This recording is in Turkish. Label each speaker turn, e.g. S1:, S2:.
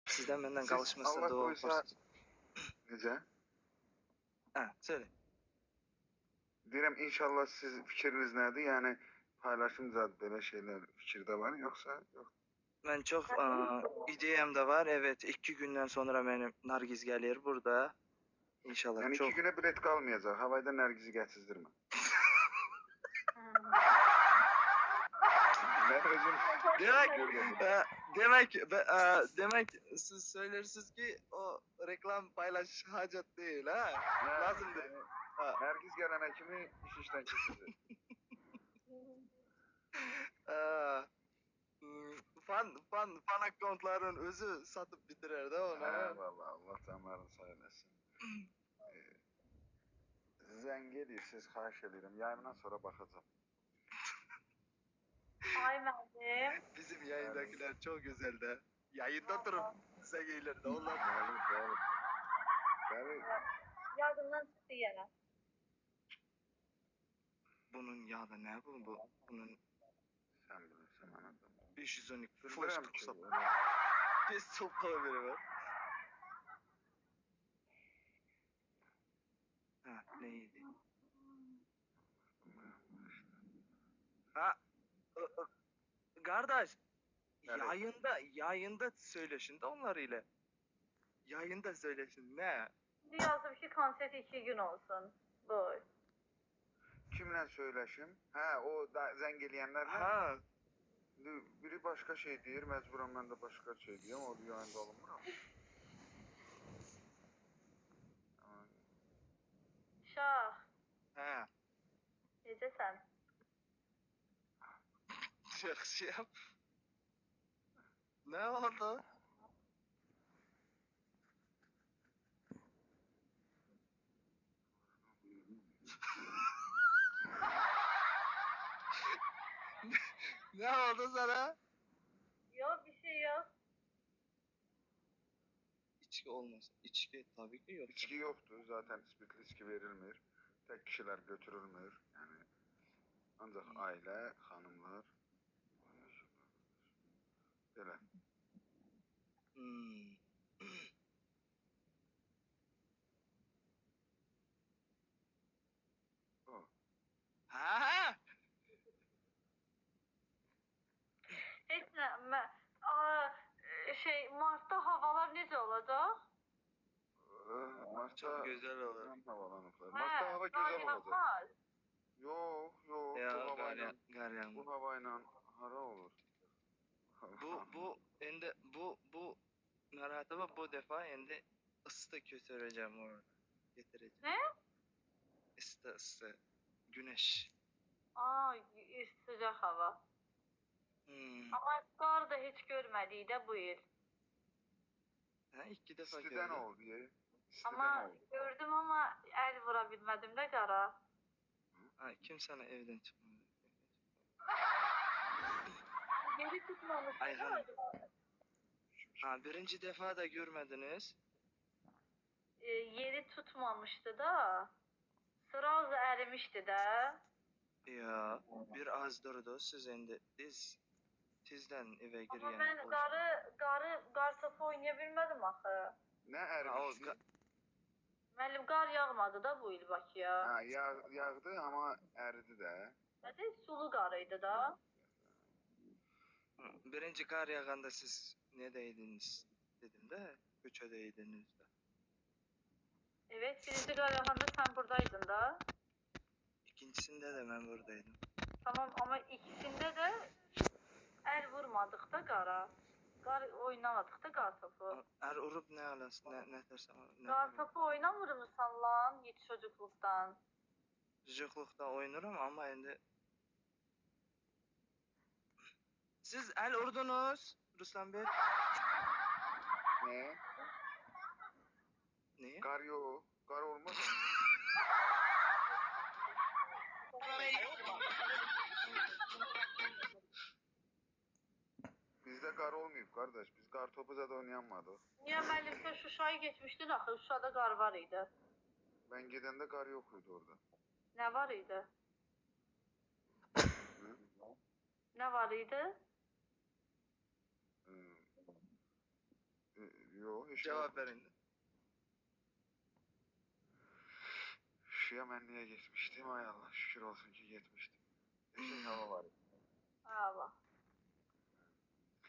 S1: Sizden benden
S2: Siz
S1: kalışmasına
S2: Allah
S1: dua
S2: koysa
S1: olursunuz.
S2: necə?
S1: Ha, söyle.
S2: Deyirəm inşallah siz fikriniz nədir? Yəni paylaşımca belə şeylər fikirdə var yoxsa yox?
S1: Ben çok ideyam da var. Evet, 2 günden sonra benim Nargiz gelir burada. İnşallah
S2: Yəni
S1: çok.
S2: 2 günə bilet qalmayacaq. Havayda Nərgizi gətirzdirmə. Mən özüm
S1: Demek siz söylersiniz ki o reklam paylaş hacet değil ha. Lazım değil. Ha.
S2: Nərgiz gələnə kimi iş işdən keçirir.
S1: Fan accountların özü satıp bitirir de onu.
S2: Hə, vallahi Allah canlarını sağ eləsin. Zəng edirsiniz, xahiş edirəm. Yayımdan sonra baxacağam.
S3: Ay müəllim.
S1: Bizim yayındakiler çok güzel de. Yayında durup size gelir de onlar.
S2: Bəli.
S3: Yadımdan çıxdı yenə.
S1: Bunun ya da ne bunun
S2: Sən bilirsən anladım.
S1: 512 flash
S2: Bilmirəm ki.
S1: kısa. Biz sokağa biri var. Ha, neydi? Ha, kardeş,
S2: Evet.
S1: yayında söyleşin de onlar ile. Yayında söyleşin ne?
S3: İndi yazıb ki, konsert 2 gün olsun. Buyur.
S2: Kimlə söyləşim? Hə, o da zəng eləyənlərlə.
S1: Ha,
S2: Biri başqa şey deyir, məcburam mən də başqa şey deyirəm, o yayında alınmıram.
S3: Şah,
S1: ha.
S3: necəsən?
S1: Yaxşıyam. Ne oldu? Ne oldu sana?
S3: Yok, bir şey yok.
S1: İçki olmasın. İçki tabii ki yok.
S2: İçki yoxdur, zaten spirtli içki verilmir. Tək kişilər götürülmür. Yəni ancaq ailə, xanımlar. Belə.
S1: Hmm.
S2: O.
S1: Ha?
S3: Heç nə, Martda havalar necə olacaq?
S2: Martda
S1: Çok güzel olur.
S2: havalanıblar. Martda hava gözəl olacaq.
S3: Yağmaz.
S2: Yox,
S1: Ya
S2: bu havayla,
S1: gar yağmur.
S2: bu havayla hara olur?
S1: Bu merhaba bu defa endi ısı götüreceğim orada. Getireceğim.
S3: Ne?
S1: Isı. Güneş.
S3: Aa, sıcaq hava. Amma qar da heç görmədik də bu il.
S1: Ha, 2 defa
S2: İstidən
S1: gördüm.
S2: oldu, İstidən
S3: Amma
S2: oldu.
S3: gördüm amma əl vura bilmədim də qara.
S1: Ha, kim sana evden çıkmadı?
S3: Geri tutmamışdı
S1: Ay
S3: da.
S1: hanım. Ha, birinci defa da görmediniz.
S3: Yeri tutmamışdı da. Sıraz ərimişdi də.
S1: Ya, bir az durdu. Siz indi tizden eve
S3: Amma
S1: girən.
S3: mən qar topu oynaya bilmədim axı.
S2: Nə ərimişdi?
S3: Müəllim, qar yağmadı da bu il Bakıya.
S2: Ha, yağdı amma əridi də.
S3: Nədir? Sulu qar idi da.
S1: Birinci kar yağanda siz neredeydiniz dedim de Göçe'deydiniz de.
S3: Evet, birinci qar yağanda sən buradaydın da.
S1: İkincisinde de ben buradaydım.
S3: Tamam, amma ikisində də əl vurmadıq da qara. Qar oynamadık da qar topu.
S1: Er urup ne alasın ne dersem.
S3: Qar topu oynamır mısın lan hiç çocukluktan?
S1: Çocukluqda oynurum ama indi. Siz el vurdunuz Ruslan Bey.
S2: Nə?
S1: Neyi?
S2: Qar yox. Qar olmaz. Bizdə qar olmayıb qardaş. Biz qar topu zədə oynayanmadıq.
S3: Niyə müəllim sən Şuşaya getmişdin axı? Şuşada qar var idi.
S2: Mən gedəndə qar yox idi orada.
S3: Nə var idi? Nə var idi?
S2: Yo, hiç
S1: Cevap verin.
S2: Şu Yemenli'ye gitmiştim. Ay Allah şükür olsun ki gitmiştim. Eşim